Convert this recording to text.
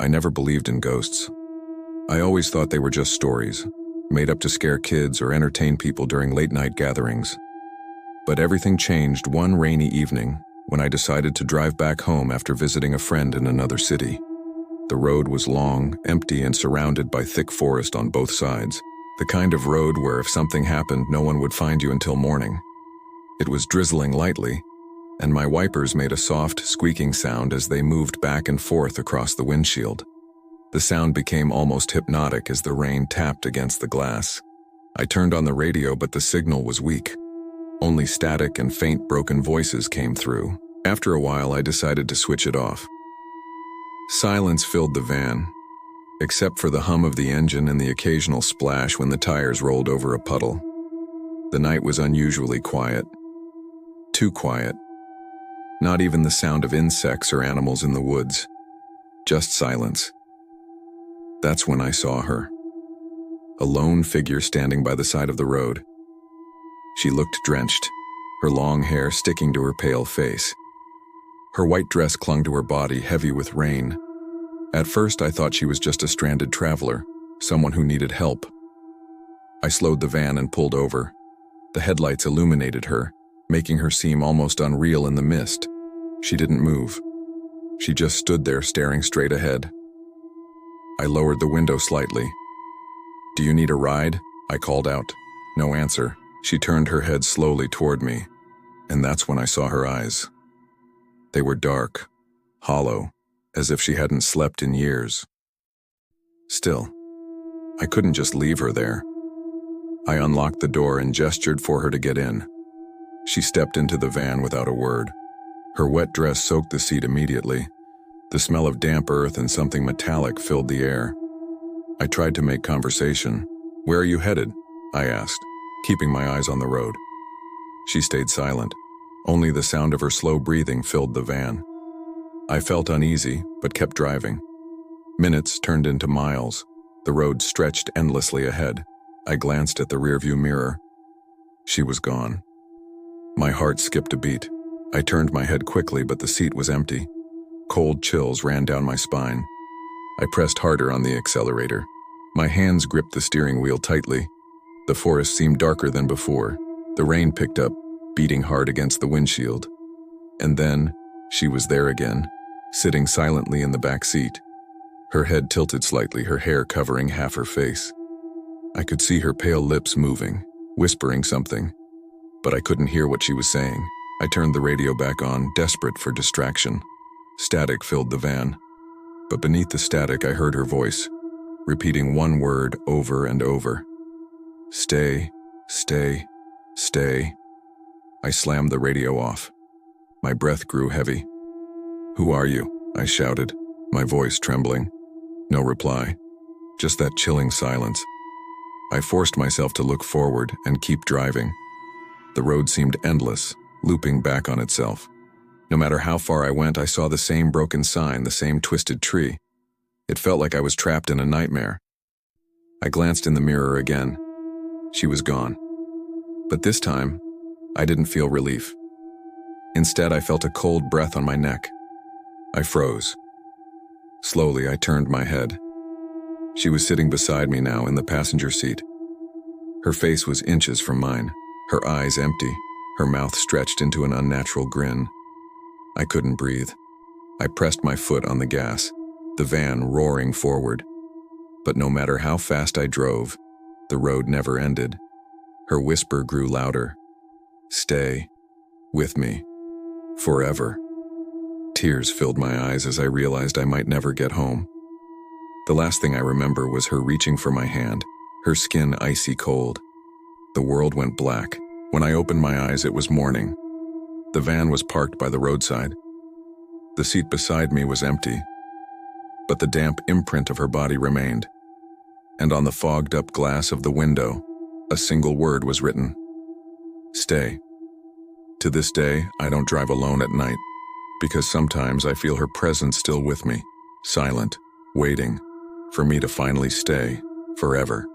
I never believed in ghosts. I always thought they were just stories, made up to scare kids or entertain people during late-night gatherings. But everything changed one rainy evening when I decided to drive back home after visiting a friend in another city. The road was long, empty, and surrounded by thick forest on both sides, the kind of road where if something happened, no one would find you until morning. It was drizzling lightly, and my wipers made a soft, squeaking sound as they moved back and forth across the windshield. The sound became almost hypnotic as the rain tapped against the glass. I turned on the radio, but the signal was weak. Only static and faint broken voices came through. After a while, I decided to switch it off. Silence filled the van, except for the hum of the engine and the occasional splash when the tires rolled over a puddle. The night was unusually quiet. Too quiet. Not even the sound of insects or animals in the woods. Just silence. That's when I saw her. A lone figure standing by the side of the road. She looked drenched, her long hair sticking to her pale face. Her white dress clung to her body, heavy with rain. At first, I thought she was just a stranded traveler, someone who needed help. I slowed the van and pulled over. The headlights illuminated her, making her seem almost unreal in the mist. She didn't move. She just stood there staring straight ahead. I lowered the window slightly. "Do you need a ride?" I called out. No answer. She turned her head slowly toward me, and that's when I saw her eyes. They were dark, hollow, as if she hadn't slept in years. Still, I couldn't just leave her there. I unlocked the door and gestured for her to get in. She stepped into the van without a word. Her wet dress soaked the seat immediately. The smell of damp earth and something metallic filled the air. I tried to make conversation. "Where are you headed?" I asked, keeping my eyes on the road. She stayed silent. Only the sound of her slow breathing filled the van. I felt uneasy, but kept driving. Minutes turned into miles. The road stretched endlessly ahead. I glanced at the rearview mirror. She was gone. My heart skipped a beat. I turned my head quickly, but the seat was empty. Cold chills ran down my spine. I pressed harder on the accelerator. My hands gripped the steering wheel tightly. The forest seemed darker than before. The rain picked up, beating hard against the windshield. And then, she was there again, sitting silently in the back seat. Her head tilted slightly, her hair covering half her face. I could see her pale lips moving, whispering something, but I couldn't hear what she was saying. I turned the radio back on, desperate for distraction. Static filled the van, but beneath the static I heard her voice, repeating one word over and over. "Stay, stay, stay." I slammed the radio off. My breath grew heavy. "Who are you?" I shouted, my voice trembling. No reply, just that chilling silence. I forced myself to look forward and keep driving. The road seemed endless, looping back on itself. No matter how far I went, I saw the same broken sign, the same twisted tree. It felt like I was trapped in a nightmare. I glanced in the mirror again. She was gone. But this time, I didn't feel relief. Instead, I felt a cold breath on my neck. I froze. Slowly, I turned my head. She was sitting beside me now in the passenger seat. Her face was inches from mine, her eyes empty, her mouth stretched into an unnatural grin. I couldn't breathe. I pressed my foot on the gas, the van roaring forward. But no matter how fast I drove, the road never ended. Her whisper grew louder. "Stay with me forever." Tears filled my eyes as I realized I might never get home. The last thing I remember was her reaching for my hand, her skin icy cold. The world went black. When I opened my eyes, it was morning. The van was parked by the roadside. The seat beside me was empty, but the damp imprint of her body remained. And on the fogged-up glass of the window, a single word was written: "Stay." To this day, I don't drive alone at night, because sometimes I feel her presence still with me, silent, waiting for me to finally stay forever.